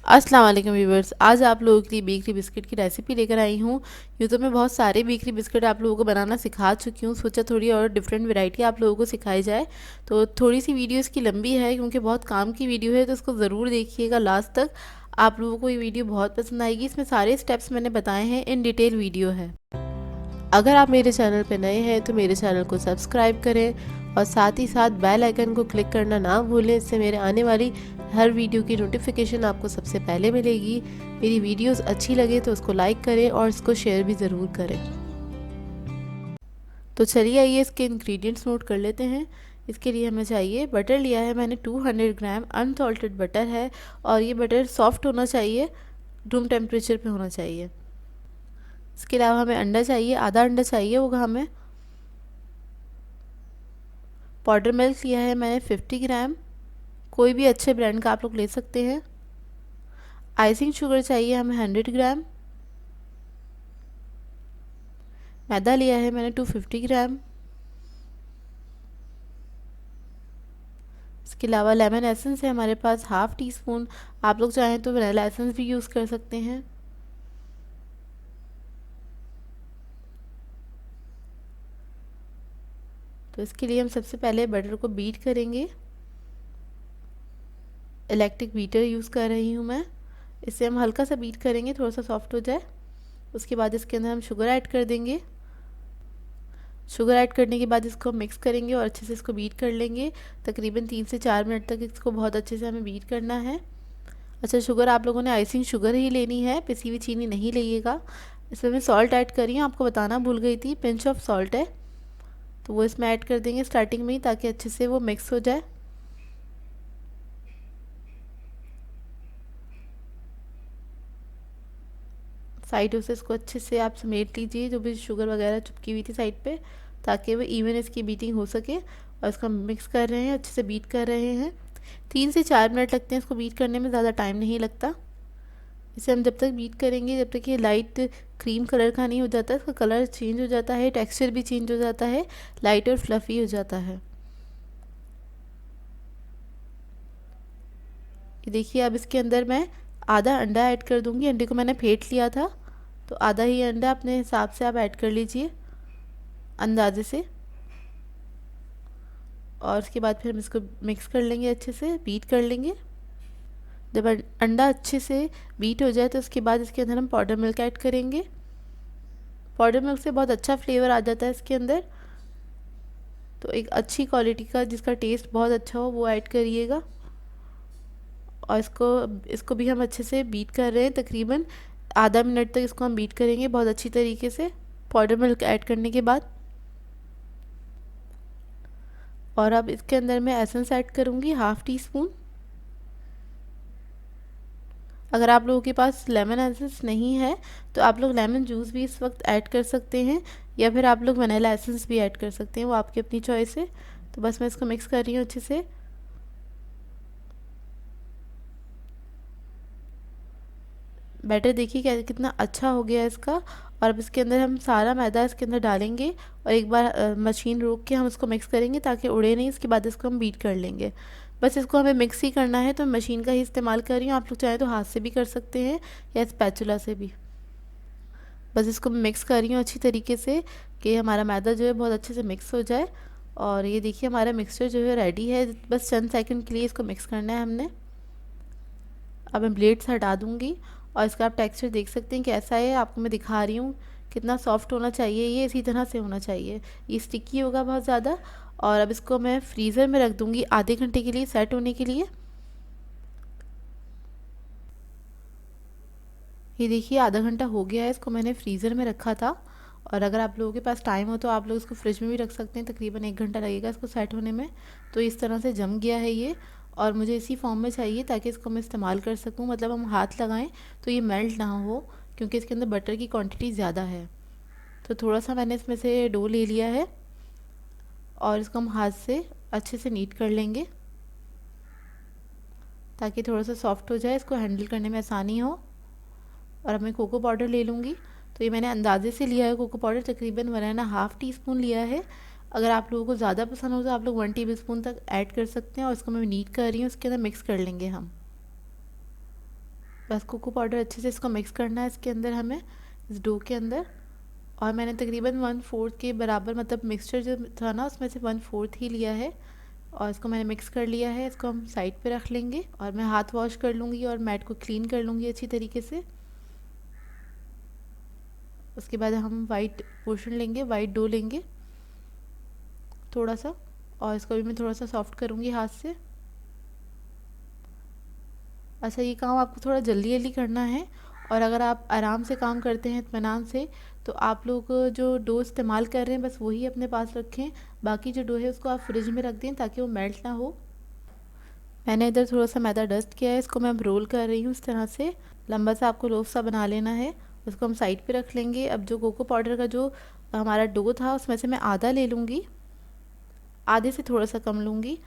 अस्सलाम वालेकुम व्यूवर्स। आज आप लोगों के लिए बेकरी बिस्किट की रेसिपी लेकर आई हूँ। यूँ तो मैं बहुत सारे बेकरी बिस्किट आप लोगों को बनाना सिखा चुकी हूँ, सोचा थोड़ी और डिफरेंट वैरायटी आप लोगों को सिखाई जाए। तो थोड़ी सी वीडियो इसकी लंबी है क्योंकि बहुत काम की वीडियो है, तो इसको ज़रूर देखिएगा लास्ट तक। आप लोगों को ये वीडियो बहुत पसंद आएगी। इसमें सारे स्टेप्स मैंने बताए हैं, इन डिटेल वीडियो है। अगर आप मेरे चैनल पर नए हैं तो मेरे चैनल को सब्सक्राइब करें और साथ ही साथ बेल आइकन को क्लिक करना ना भूलें। इससे मेरे आने वाली हर वीडियो की नोटिफिकेशन आपको सबसे पहले मिलेगी। मेरी वीडियोस अच्छी लगे तो उसको लाइक करें और इसको शेयर भी ज़रूर करें। तो चलिए आइए इसके इंग्रेडिएंट्स नोट कर लेते हैं। इसके लिए हमें चाहिए बटर लिया है मैंने 200 ग्राम अनसॉल्टेड बटर है, और ये बटर सॉफ्ट होना चाहिए, रूम टेम्परेचर पे होना चाहिए। इसके अलावा हमें अंडा चाहिए, आधा अंडा चाहिए होगा हमें। पाउडर मिल्क लिया है मैंने 50 ग्राम, कोई भी अच्छे ब्रांड का आप लोग ले सकते हैं। आइसिंग शुगर चाहिए हमें 100 ग्राम। मैदा लिया है मैंने 250 ग्राम। इसके अलावा लेमन एसेंस है हमारे पास हाफ़ टी स्पून। आप लोग चाहें तो वनीला एसेंस भी यूज़ कर सकते हैं। तो इसके लिए हम सबसे पहले बटर को बीट करेंगे। इलेक्ट्रिक बीटर यूज़ कर रही हूँ मैं। इससे हम हल्का सा बीट करेंगे, थोड़ा सा सॉफ्ट हो जाए। उसके बाद इसके अंदर हम शुगर ऐड कर देंगे। शुगर ऐड करने के बाद इसको मिक्स करेंगे और अच्छे से इसको बीट कर लेंगे। तकरीबन 3 से 4 मिनट तक इसको बहुत अच्छे से हमें बीट करना है। अच्छा, शुगर आप लोगों ने आइसिंग शुगर ही लेनी है, पिसी हुई चीनी नहीं लीजिएगा। इसमें मैं सॉल्ट ऐड कर रही हूँ, आपको बताना भूल गई थी, पिंच ऑफ सॉल्ट है, तो वो इसमें ऐड कर देंगे स्टार्टिंग में ही, ताकि अच्छे से वो मिक्स हो जाए। साइडों से इसको अच्छे से आप समेट लीजिए, जो भी शुगर वगैरह चिपकी हुई थी साइड पे, ताकि वो इवन इसकी बीटिंग हो सके। और इसको मिक्स कर रहे हैं, अच्छे से बीट कर रहे हैं। 3 से 4 मिनट लगते हैं इसको बीट करने में, ज़्यादा टाइम नहीं लगता। इसे हम जब तक बीट करेंगे, जब तक ये लाइट क्रीम कलर का नहीं हो जाता, इसका कलर चेंज हो जाता है, टेक्सचर भी चेंज हो जाता है, लाइट और फ्लफ़ी हो जाता है। ये देखिए, अब इसके अंदर मैं आधा अंडा ऐड कर दूंगी। अंडे को मैंने फेंट लिया था, तो आधा ही अंडा अपने हिसाब से आप ऐड कर लीजिए, अंदाजे से। और उसके बाद फिर हम इसको मिक्स कर लेंगे, अच्छे से बीट कर लेंगे। जब अंडा अच्छे से बीट हो जाए तो उसके बाद इसके अंदर हम पाउडर मिल्क ऐड करेंगे। पाउडर मिल्क से बहुत अच्छा फ्लेवर आ जाता है इसके अंदर, तो एक अच्छी क्वालिटी का जिसका टेस्ट बहुत अच्छा हो वो ऐड करिएगा। और इसको भी हम अच्छे से बीट कर रहे हैं, तकरीबन आधा मिनट तक इसको हम बीट करेंगे बहुत अच्छी तरीके से, पाउडर मिल्क ऐड करने के बाद। और अब इसके अंदर मैं एसेंस ऐड करूँगी हाफ़ टी स्पून। अगर आप लोगों के पास लेमन एसेंस नहीं है तो आप लोग लेमन जूस भी इस वक्त ऐड कर सकते हैं, या फिर आप लोग वनीला एसेंस भी ऐड कर सकते हैं, वो आपकी अपनी चॉइस है। तो बस मैं इसको मिक्स कर रही हूँ अच्छे से। बैटर देखिए क्या कितना अच्छा हो गया है इसका। और अब इसके अंदर हम सारा मैदा इसके अंदर डालेंगे और एक बार मशीन रोक के हम इसको मिक्स करेंगे ताकि उड़े नहीं। इसके बाद इसको हम बीट कर लेंगे। बस इसको हमें मिक्स ही करना है, तो मशीन का ही इस्तेमाल कर रही हूँ। आप लोग चाहें तो हाथ से भी कर सकते हैं या स्पैचुला से भी। बस इसको मिक्स कर रही हूँ अच्छी तरीके से कि हमारा मैदा जो है बहुत अच्छे से मिक्स हो जाए। और ये देखिए हमारा मिक्सचर जो है रेडी है। बस चंद सेकंड के लिए इसको मिक्स करना है हमने। अब मैं ब्लेड हटा दूँगी और इसका आप टेक्सचर देख सकते हैं कैसा है। आपको मैं दिखा रही हूँ कितना सॉफ्ट होना चाहिए, ये इसी तरह से होना चाहिए। ये स्टिकी होगा बहुत ज़्यादा। और अब इसको मैं फ्रीज़र में रख दूँगी आधे घंटे के लिए सेट होने के लिए। ये देखिए आधा घंटा हो गया है, इसको मैंने फ्रीज़र में रखा था। और अगर आप लोगों के पास टाइम हो तो आप लोग इसको फ्रिज में भी रख सकते हैं, तकरीबन 1 घंटा लगेगा इसको सेट होने में। तो इस तरह से जम गया है ये, और मुझे इसी फॉर्म में चाहिए ताकि इसको मैं इस्तेमाल कर सकूं। मतलब हम हाथ लगाएं तो ये मेल्ट ना हो, क्योंकि इसके अंदर बटर की क्वांटिटी ज़्यादा है। तो थोड़ा सा मैंने इसमें से डो ले लिया है और इसको हम हाथ से अच्छे से नीट कर लेंगे ताकि थोड़ा सा सॉफ्ट हो जाए, इसको हैंडल करने में आसानी हो। और अब मैं कोको पाउडर ले लूँगी। तो ये मैंने अंदाजे से लिया है कोको पाउडर, तकरीबन 1.5 टीस्पून लिया है। अगर आप लोगों को ज़्यादा पसंद हो तो आप लोग 1 टेबलस्पून तक ऐड कर सकते हैं। और इसको मैं नीट कर रही हूँ, इसके अंदर मिक्स कर लेंगे हम। बस कोको पाउडर अच्छे से इसको मिक्स करना है इसके अंदर हमें, इस डो के अंदर। और मैंने तकरीबन 1/4 के बराबर, मतलब मिक्सचर जो था ना उसमें से 1/4 ही लिया है। और इसको मैंने मिक्स कर लिया है, इसको हम साइड पे रख लेंगे। और मैं हाथ वॉश कर लूँगी और मैट को क्लीन कर लूँगी अच्छी तरीके से। उसके बाद हम वाइट पोर्शन लेंगे, वाइट डो लेंगे थोड़ा सा, और इसको भी मैं थोड़ा सा सॉफ्ट करूँगी हाथ से। अच्छा, ये काम आपको थोड़ा जल्दी जल्दी करना है, और अगर आप आराम से काम करते हैं इत्मीनान से, तो आप लोग जो डो इस्तेमाल कर रहे हैं बस वही अपने पास रखें। बाकी जो डो है उसको आप फ्रिज में रख दें ताकि वो मेल्ट ना हो। मैंने इधर थोड़ा सा मैदा डस्ट किया है, इसको मैं अब रोल कर रही हूँ इस तरह से। लंबा सा आपको लोफ सा बना लेना है। उसको हम साइड पे रख लेंगे। अब जो कोको पाउडर का जो हमारा डो था उसमें से मैं आधा ले लूँगी, आधे से थोड़ा सा कम लूँगी,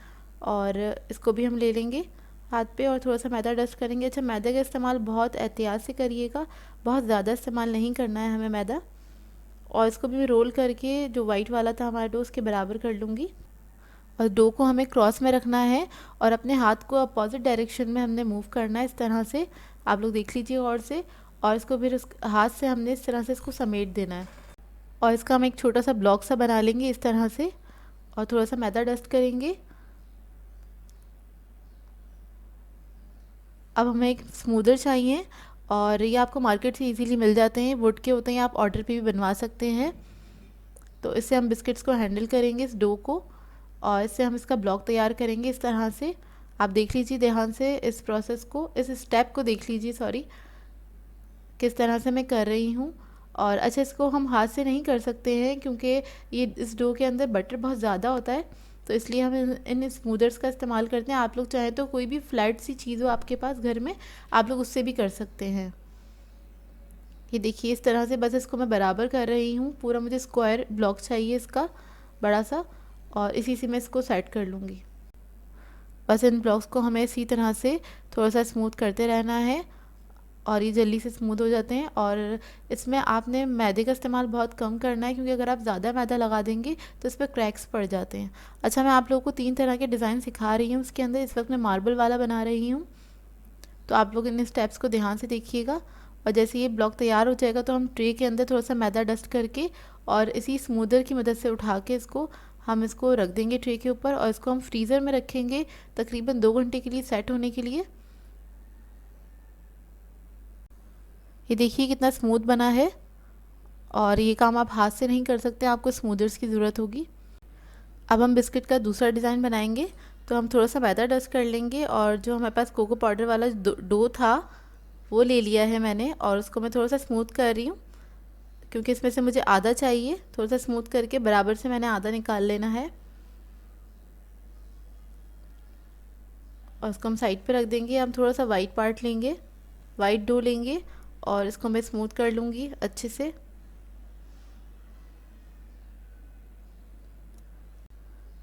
और इसको भी हम ले लेंगे हाथ पे और थोड़ा सा मैदा डस्ट करेंगे। अच्छा, मैदे का इस्तेमाल बहुत एहतियात से करिएगा, बहुत ज़्यादा इस्तेमाल नहीं करना है हमें मैदा। और इसको भी मैं रोल करके जो वाइट वाला था हमारा डो उसके बराबर कर लूँगी। और डो को हमें क्रॉस में रखना है और अपने हाथ को अपोजिट डायरेक्शन में हमने मूव करना है इस तरह से। आप लोग देख लीजिए और से। और इसको फिर उस हाथ से हमने इस तरह से इसको समेट देना है। और इसका हम एक छोटा सा ब्लॉक सा बना लेंगे इस तरह से, और थोड़ा सा मैदा डस्ट करेंगे। अब हमें एक स्मूदर चाहिए, और ये आपको मार्केट से इजीली मिल जाते हैं, वुड के होते हैं, आप ऑर्डर पे भी बनवा सकते हैं। तो इससे हम बिस्किट्स को हैंडल करेंगे, इस डो को, और इससे हम इसका ब्लॉक तैयार करेंगे इस तरह से। आप देख लीजिए ध्यान से इस प्रोसेस को, इस स्टेप को देख लीजिए, सॉरी, किस तरह से मैं कर रही हूँ। और अच्छा, इसको हम हाथ से नहीं कर सकते हैं क्योंकि ये इस डो के अंदर बटर बहुत ज़्यादा होता है, तो इसलिए हम इन स्मूदर्स का इस्तेमाल करते हैं। आप लोग चाहें तो कोई भी फ्लैट सी चीज़ हो आपके पास घर में, आप लोग उससे भी कर सकते हैं। ये देखिए इस तरह से बस इसको मैं बराबर कर रही हूँ पूरा। मुझे स्क्वायर ब्लॉक चाहिए इसका बड़ा सा, और इसी से मैं इसको सेट कर लूँगी। बस इन ब्लॉक्स को हमें इसी तरह से थोड़ा सा स्मूथ करते रहना है, और ये जल्दी से स्मूथ हो जाते हैं। और इसमें आपने मैदे का इस्तेमाल बहुत कम करना है, क्योंकि अगर आप ज़्यादा मैदा लगा देंगे तो इस पर क्रैक्स पड़ जाते हैं। अच्छा, मैं आप लोगों को 3 तरह के डिज़ाइन सिखा रही हूँ उसके अंदर। इस वक्त मैं मार्बल वाला बना रही हूँ, तो आप लोग इन स्टेप्स को ध्यान से देखिएगा। और जैसे ये ब्लॉक तैयार हो जाएगा तो हम ट्रे के अंदर थोड़ा सा मैदा डस्ट करके और इसी स्मूदर की मदद से उठा के हम इसको रख देंगे ट्रे के ऊपर, और इसको हम फ्रीज़र में रखेंगे तकरीबन 2 घंटे के लिए सेट होने के लिए। ये देखिए कितना स्मूथ बना है, और ये काम आप हाथ से नहीं कर सकते, आपको स्मूदर्स की ज़रूरत होगी। अब हम बिस्किट का दूसरा डिज़ाइन बनाएंगे, तो हम थोड़ा सा मैदा डस्ट कर लेंगे, और जो हमारे पास कोको पाउडर वाला डो था वो ले लिया है मैंने, और उसको मैं थोड़ा सा स्मूथ कर रही हूँ क्योंकि इसमें से मुझे आधा चाहिए। थोड़ा सा स्मूथ करके बराबर से मैंने आधा निकाल लेना है, और उसको हम साइड पे रख देंगे। हम थोड़ा सा वाइट पार्ट लेंगे, वाइट डो लेंगे, और इसको मैं स्मूथ कर लूँगी अच्छे से।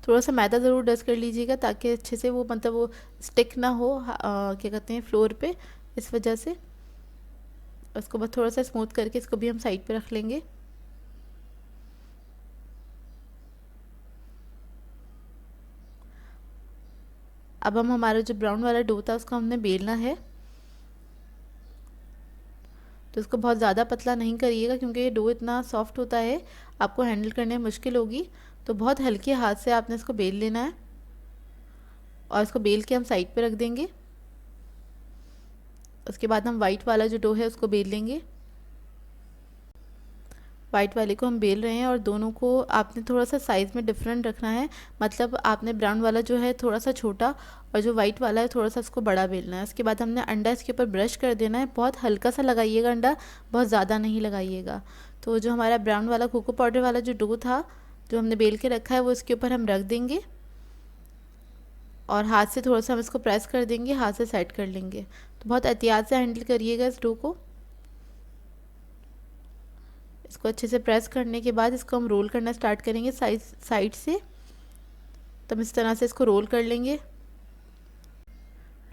थोड़ा सा मैदा ज़रूर डस्ट कर लीजिएगा ताकि अच्छे से वो, मतलब वो स्टिक ना हो क्या कहते हैं, फ्लोर पे, इस वजह से। उसको बस थोड़ा सा स्मूथ करके इसको भी हम साइड पे रख लेंगे। अब हम हमारा जो ब्राउन वाला डो था उसको हमने बेलना है, तो इसको बहुत ज़्यादा पतला नहीं करिएगा क्योंकि ये डो इतना सॉफ्ट होता है, आपको हैंडल करने में मुश्किल होगी। तो बहुत हल्के हाथ से आपने इसको बेल लेना है, और इसको बेल के हम साइड पे रख देंगे। उसके बाद हम वाइट वाला जो डो है उसको बेल लेंगे। वाइट वाले को हम बेल रहे हैं, और दोनों को आपने थोड़ा सा साइज़ में डिफरेंट रखना है, मतलब आपने ब्राउन वाला जो है थोड़ा सा छोटा, और जो वाइट वाला है थोड़ा सा उसको बड़ा बेलना है। उसके बाद हमने अंडा इसके ऊपर ब्रश कर देना है, बहुत हल्का सा लगाइएगा अंडा, बहुत ज़्यादा नहीं लगाइएगा। तो जो हमारा ब्राउन वाला कोको पाउडर वाला जो डो था जो हमने बेल के रखा है वो इसके ऊपर हम रख देंगे, और हाथ से थोड़ा सा हम इसको प्रेस कर देंगे, हाथ से सेट कर लेंगे। तो बहुत एहतियात से हैंडल करिएगा इस डो को। इसको अच्छे से प्रेस करने के बाद इसको हम रोल करना स्टार्ट करेंगे साइड से। तो हम इस तरह से इसको रोल कर लेंगे।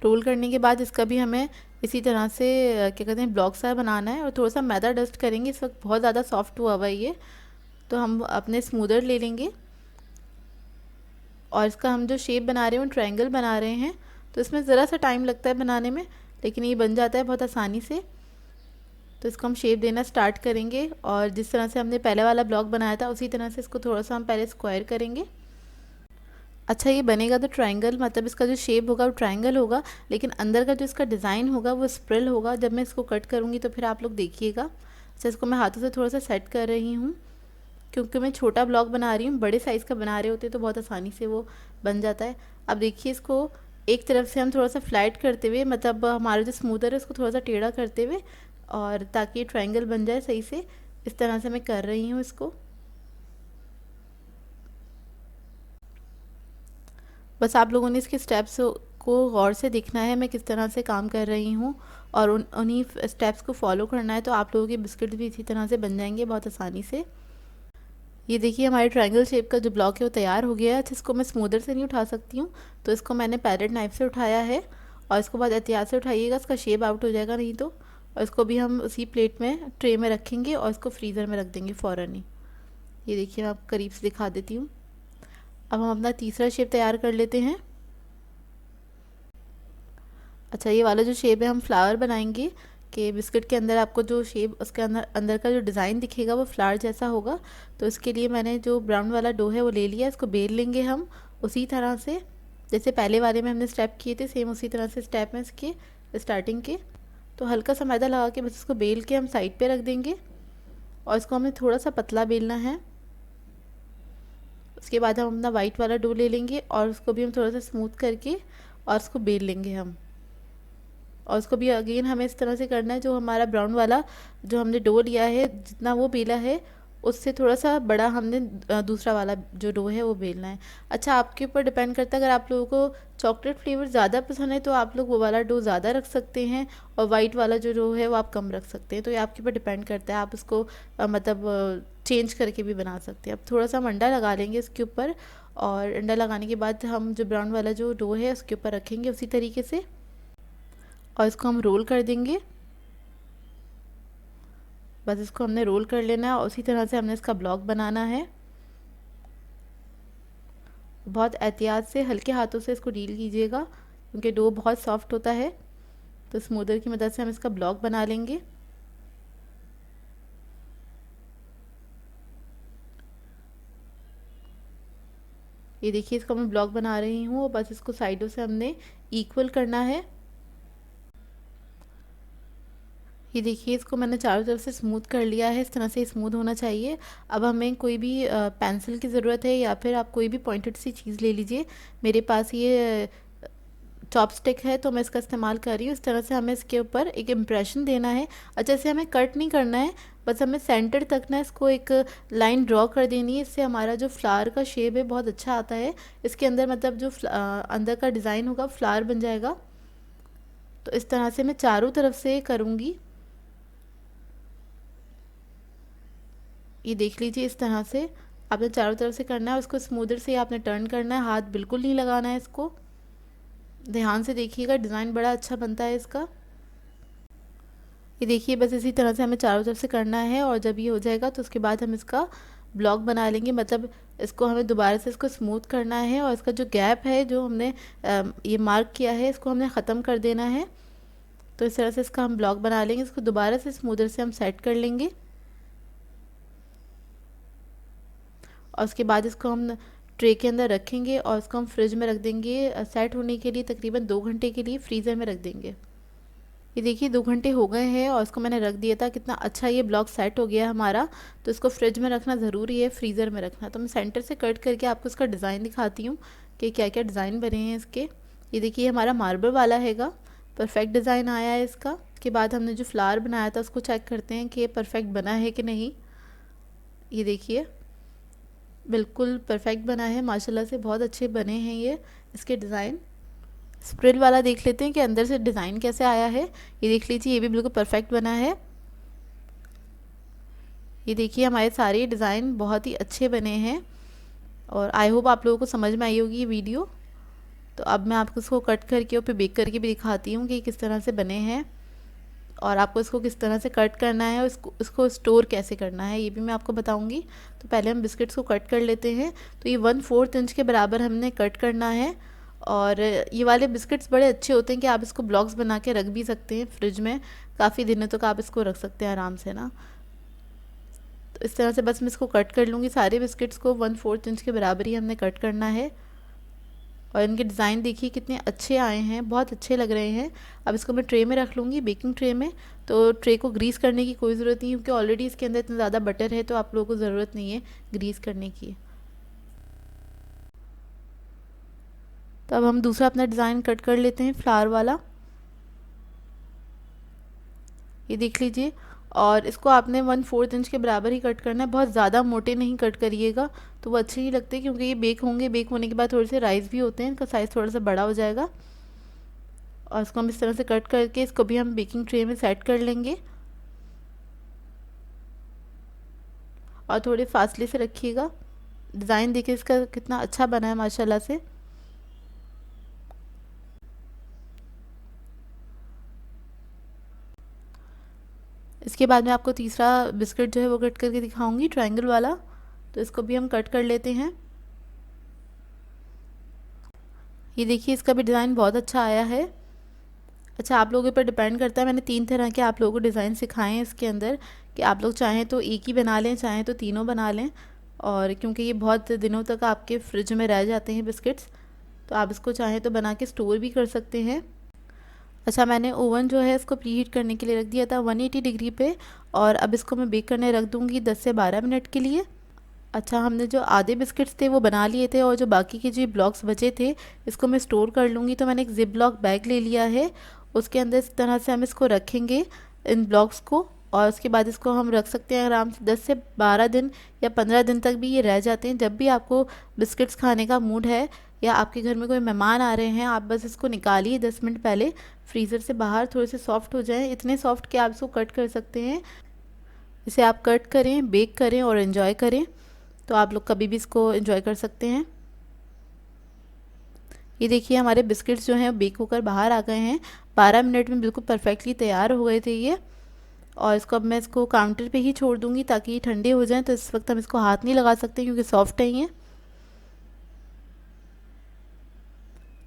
रोल करने के बाद इसका भी हमें इसी तरह से क्या कहते हैं, ब्लॉक सा बनाना है, और थोड़ा सा मैदा डस्ट करेंगे। इस वक्त बहुत ज़्यादा सॉफ्ट हुआ हुआ है ये, तो हम अपने स्मूदर ले लेंगे, और इसका हम जो शेप बना रहे हैं वो ट्रायंगल बना रहे हैं। तो इसमें ज़रा सा टाइम लगता है बनाने में, लेकिन ये बन जाता है बहुत आसानी से। तो इसको हम शेप देना स्टार्ट करेंगे और जिस तरह से हमने पहले वाला ब्लॉक बनाया था उसी तरह से इसको थोड़ा सा हम पहले स्क्वायर करेंगे। अच्छा, ये बनेगा तो ट्रायंगल, मतलब इसका जो शेप होगा वो ट्रायंगल होगा, लेकिन अंदर का जो इसका डिज़ाइन होगा वो स्प्रिल होगा। जब मैं इसको कट करूँगी तो फिर आप लोग देखिएगा। अच्छा, इसको मैं हाथों से थोड़ा सा सेट कर रही हूँ, क्योंकि मैं छोटा ब्लॉक बना रही हूँ। बड़े साइज़ का बना रहे होते तो बहुत आसानी से वो बन जाता है। अब देखिए, इसको एक तरफ से हम थोड़ा सा फ्लैट करते हुए, मतलब हमारा जो स्मूदर है उसको थोड़ा सा टेढ़ा करते हुए, और ताकि ये ट्रायंगल बन जाए सही से, इस तरह से मैं कर रही हूँ इसको। बस आप लोगों ने इसके स्टेप्स को गौर से देखना है, मैं किस तरह से काम कर रही हूँ, और उन्हीं स्टेप्स को फॉलो करना है, तो आप लोगों के बिस्किट भी इसी तरह से बन जाएंगे बहुत आसानी से। ये देखिए, हमारे ट्रायंगल शेप का जो ब्लॉक है वो तैयार हो गया है। अच्छा, इसको मैं स्मूदर से नहीं उठा सकती हूँ, तो इसको मैंने पैरेट नाइफ से उठाया है, और इसको बहुत एहतियात से उठाइएगा, इसका शेप आउट हो जाएगा नहीं तो। और इसको भी हम उसी प्लेट में, ट्रे में रखेंगे और इसको फ्रीज़र में रख देंगे फ़ौरन ही। ये देखिए, मैं आपको करीब से दिखा देती हूँ। अब हम अपना तीसरा शेप तैयार कर लेते हैं। अच्छा, ये वाला जो शेप है हम फ्लावर बनाएंगे, कि बिस्किट के अंदर आपको जो शेप, उसके अंदर अंदर का जो डिज़ाइन दिखेगा वो फ्लावर जैसा होगा। तो इसके लिए मैंने जो ब्राउन वाला डो है वो ले लिया, इसको बेल लेंगे हम उसी तरह से जैसे पहले वाले में हमने स्टेप किए थे, सेम उसी तरह से स्टेप में इसके स्टार्टिंग के। तो हल्का सा मैदा लगा के बस इसको बेल के हम साइड पे रख देंगे, और इसको हमें थोड़ा सा पतला बेलना है। उसके बाद हम अपना वाइट वाला डो ले लेंगे और उसको भी हम थोड़ा सा स्मूथ करके और उसको बेल लेंगे हम। और उसको भी अगेन हमें इस तरह से करना है, जो हमारा ब्राउन वाला जो हमने डो लिया है, जितना वो बेला है उससे थोड़ा सा बड़ा हमने दूसरा वाला जो डो है वो बेलना है। अच्छा, आपके ऊपर डिपेंड करता है, अगर आप लोगों को चॉकलेट फ्लेवर ज़्यादा पसंद है तो आप लोग वो वाला डो ज़्यादा रख सकते हैं, और वाइट वाला जो डो है वो आप कम रख सकते हैं। तो ये आपके ऊपर डिपेंड करता है, आप उसको मतलब चेंज करके भी बना सकते हैं। अब थोड़ा सा हम अंडा लगा लेंगे इसके ऊपर, और अंडा लगाने के बाद हम जो ब्राउन वाला जो डो है उसके ऊपर रखेंगे उसी तरीके से, और इसको हम रोल कर देंगे। बस इसको हमने रोल कर लेना है और उसी तरह से हमने इसका ब्लॉक बनाना है। बहुत एहतियात से हल्के हाथों से इसको डील कीजिएगा, क्योंकि डो बहुत सॉफ्ट होता है। तो स्मूदर की मदद से हम इसका ब्लॉक बना लेंगे। ये देखिए, इसको मैं ब्लॉक बना रही हूँ, और बस इसको साइडों से हमने इक्वल करना है। ये देखिए, इसको मैंने चारों तरफ से स्मूथ कर लिया है, इस तरह से स्मूथ होना चाहिए। अब हमें कोई भी पेंसिल की ज़रूरत है, या फिर आप कोई भी पॉइंटेड सी चीज़ ले लीजिए। मेरे पास ये चॉपस्टिक है तो मैं इसका इस्तेमाल कर रही हूँ। इस तरह से हमें इसके ऊपर एक इम्प्रेशन देना है। अच्छा, इसे हमें कट नहीं करना है, बस हमें सेंटर तक ना इसको एक लाइन ड्रॉ कर देनी है। इससे हमारा जो फ्लावर का शेप है बहुत अच्छा आता है। इसके अंदर मतलब जो अंदर का डिज़ाइन होगा फ्लावर बन जाएगा। तो इस तरह से मैं चारों तरफ से करूँगी। ये देख लीजिए, इस तरह से आपने चारों तरफ से करना है। उसको स्मूदर से आपने टर्न करना है, हाथ बिल्कुल नहीं लगाना है इसको। ध्यान से देखिएगा, डिज़ाइन बड़ा अच्छा बनता है इसका। ये देखिए, बस इसी तरह से हमें चारों तरफ से करना है, और जब ये हो जाएगा तो उसके बाद हम इसका ब्लॉक बना लेंगे। मतलब इसको हमें दोबारा से इसको स्मूथ करना है, और इसका जो गैप है जो हमने ये मार्क किया है इसको हमने ख़त्म कर देना है। तो इस तरह से इसका हम ब्लॉक बना लेंगे। इसको दोबारा से स्मूदर से हम सेट कर लेंगे, और उसके बाद इसको हम ट्रे के अंदर रखेंगे और इसको हम फ्रिज में रख देंगे सेट होने के लिए। तकरीबन 2 घंटे के लिए फ्रीज़र में रख देंगे। ये देखिए, 2 घंटे हो गए हैं और इसको मैंने रख दिया था। कितना अच्छा ये ब्लॉक सेट हो गया हमारा। तो इसको फ्रिज में रखना ज़रूरी है, फ्रीज़र में रखना। तो मैं सेंटर से कट करके आपको इसका डिज़ाइन दिखाती हूँ कि क्या क्या डिज़ाइन बने हैं इसके। ये देखिए, हमारा मार्बल वाला हैगा, परफेक्ट डिज़ाइन आया है इसका। के बाद हमने जो फ्लावर बनाया था उसको चेक करते हैं कि ये परफेक्ट बना है कि नहीं। ये देखिए, बिल्कुल परफेक्ट बना है माशाल्लाह से, बहुत अच्छे बने हैं ये इसके डिज़ाइन। स्प्रिल वाला देख लेते हैं कि अंदर से डिज़ाइन कैसे आया है। ये देख लीजिए, ये भी बिल्कुल परफेक्ट बना है। ये देखिए, हमारे सारे डिज़ाइन बहुत ही अच्छे बने हैं, और आई होप आप लोगों को समझ में आई होगी ये वीडियो। तो अब मैं आपको इसको कट करके और फिर बेक करके भी दिखाती हूँ कि किस तरह से बने हैं, और आपको इसको किस तरह से कट करना है और इसको स्टोर कैसे करना है ये भी मैं आपको बताऊंगी। तो पहले हम बिस्किट्स को कट कर लेते हैं। तो ये 1/4 इंच के बराबर हमने कट करना है, और ये वाले बिस्किट्स बड़े अच्छे होते हैं कि आप इसको ब्लॉक्स बना के रख भी सकते हैं फ्रिज में, काफ़ी दिनों तक आप इसको रख सकते हैं आराम से ना। तो इस तरह से बस मैं इसको कट कर लूँगी, सारे बिस्किट्स को 1/4 इंच के बराबर ही हमने कट करना है। और इनके डिज़ाइन देखिए कितने अच्छे आए हैं, बहुत अच्छे लग रहे हैं। अब इसको मैं ट्रे में रख लूँगी, बेकिंग ट्रे में। तो ट्रे को ग्रीस करने की कोई ज़रूरत नहीं, क्योंकि ऑलरेडी इसके अंदर इतना ज़्यादा बटर है, तो आप लोगों को ज़रूरत नहीं है ग्रीस करने की। तो अब हम दूसरा अपना डिज़ाइन कट कर लेते हैं, फ्लावर वाला। ये देख लीजिए, और इसको आपने 1/4 इंच के बराबर ही कट करना है, बहुत ज़्यादा मोटे नहीं कट करिएगा, तो वो अच्छे नहीं लगते, क्योंकि ये बेक होंगे, बेक होने के बाद थोड़े से राइस भी होते हैं, इनका साइज़ थोड़ा सा बड़ा हो जाएगा। और इसको हम इस तरह से कट करके इसको भी हम बेकिंग ट्रे में सेट कर लेंगे। और थोड़े फासले से रखिएगा। डिज़ाइन देखिए इसका कितना अच्छा बना है माशाल्लाह से। इसके बाद में आपको तीसरा बिस्किट जो है वो कट करके दिखाऊंगी, ट्रायंगल वाला। तो इसको भी हम कट कर लेते हैं। ये देखिए इसका भी डिज़ाइन बहुत अच्छा आया है। अच्छा, आप लोगों पर डिपेंड करता है, मैंने 3 तरह के आप लोगों को डिज़ाइन सिखाए हैं इसके अंदर, कि आप लोग चाहें तो एक ही बना लें, चाहें तो तीनों बना लें। और क्योंकि ये बहुत दिनों तक आपके फ्रिज में रह जाते हैं बिस्किट्स, तो आप इसको चाहें तो बना के स्टोर भी कर सकते हैं। अच्छा, मैंने ओवन जो है इसको प्री हीट करने के लिए रख दिया था 180 डिग्री पे, और अब इसको मैं बेक करने रख दूँगी 10 से 12 मिनट के लिए। अच्छा, हमने जो आधे बिस्किट्स थे वो बना लिए थे, और जो बाकी के जो ब्लॉक्स बचे थे इसको मैं स्टोर कर लूँगी। तो मैंने एक जिप ब्लॉक बैग ले लिया है, उसके अंदर इस तरह से हम इसको रखेंगे इन ब्लॉक्स को। और उसके बाद इसको हम रख सकते हैं आराम से 10 से 12 दिन या 15 दिन तक भी ये रह जाते हैं। जब भी आपको बिस्किट्स खाने का मूड है या आपके घर में कोई मेहमान आ रहे हैं, आप बस इसको निकालिए 10 मिनट पहले फ्रीज़र से बाहर, थोड़े से सॉफ्ट हो जाएं, इतने सॉफ्ट कि आप इसको कट कर सकते हैं। इसे आप कट करें, बेक करें और एंजॉय करें। तो आप लोग कभी भी इसको एंजॉय कर सकते हैं। ये देखिए हमारे बिस्किट्स जो हैं बेक होकर बाहर आ गए हैं, 12 मिनट में बिल्कुल परफेक्टली तैयार हो गए थे ये। और इसको अब मैं इसको काउंटर पे ही छोड़ दूँगी ताकि ये ठंडे हो जाएं। तो इस वक्त हम इसको हाथ नहीं लगा सकते क्योंकि सॉफ्ट है ये।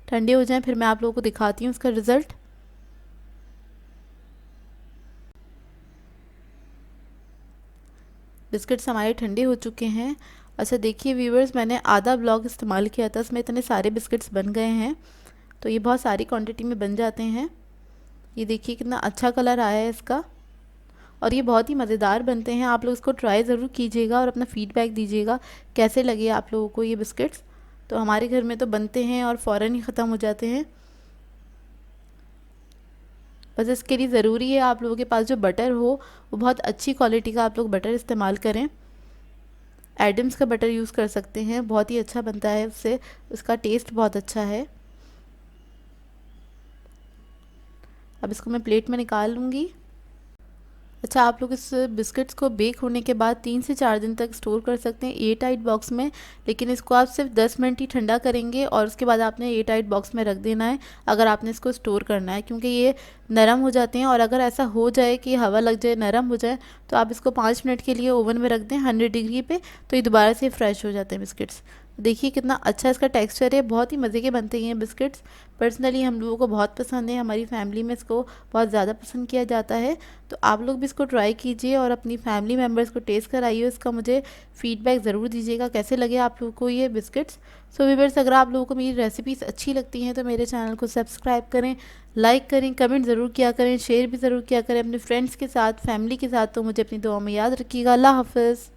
ठंडे हो जाएं फिर मैं आप लोगों को दिखाती हूँ इसका रिज़ल्ट। बिस्किट्स हमारे ठंडे हो चुके हैं। अच्छा देखिए व्यूवर्स, मैंने आधा ब्लॉक इस्तेमाल किया था, उसमें इतने सारे बिस्किट्स बन गए हैं। तो ये बहुत सारी क्वांटिटी में बन जाते हैं। ये देखिए कितना अच्छा कलर आया है इसका, और ये बहुत ही मज़ेदार बनते हैं। आप लोग इसको ट्राई ज़रूर कीजिएगा और अपना फ़ीडबैक दीजिएगा कैसे लगे आप लोगों को ये बिस्किट्स। तो हमारे घर में तो बनते हैं और फ़ौरन ही ख़त्म हो जाते हैं। बस इसके लिए ज़रूरी है आप लोगों के पास जो बटर हो वो बहुत अच्छी क्वालिटी का आप लोग बटर इस्तेमाल करें। एडम्स का बटर यूज़ कर सकते हैं, बहुत ही अच्छा बनता है उससे, उसका टेस्ट बहुत अच्छा है। अब इसको मैं प्लेट में निकाल लूँगी। अच्छा, आप लोग इस बिस्किट्स को बेक होने के बाद 3 से 4 दिन तक स्टोर कर सकते हैं एयर टाइट बॉक्स में, लेकिन इसको आप सिर्फ 10 मिनट ही ठंडा करेंगे और उसके बाद आपने एयर टाइट बॉक्स में रख देना है अगर आपने इसको स्टोर करना है, क्योंकि ये नरम हो जाते हैं। और अगर ऐसा हो जाए कि हवा लग जाए, नरम हो जाए, तो आप इसको 5 मिनट के लिए ओवन में रख दें 100 डिग्री पे, तो ये दोबारा से फ्रेश हो जाते हैं बिस्किट्स। देखिए कितना अच्छा इसका टेक्सचर है, बहुत ही मज़े के बनते हैं ये बिस्किट्स। पर्सनली हम लोगों को बहुत पसंद है, हमारी फैमिली में इसको बहुत ज़्यादा पसंद किया जाता है। तो आप लोग भी इसको ट्राई कीजिए और अपनी फैमिली मेम्बर्स को टेस्ट कराइए, इसका मुझे फ़ीडबैक ज़रूर दीजिएगा कैसे लगे आप लोगों को ये बिस्किट्स। सो व्यूअर्स, अगर आप लोगों को मेरी रेसिपीज़ अच्छी लगती हैं तो मेरे चैनल को सब्सक्राइब करें, लाइक करें, कमेंट ज़रूर किया करें, शेयर भी ज़रूर किया करें अपने फ्रेंड्स के साथ, फैमिली के साथ। तो मुझे अपनी दुआ में याद रखिएगा। अल्लाह हाफ़िज़।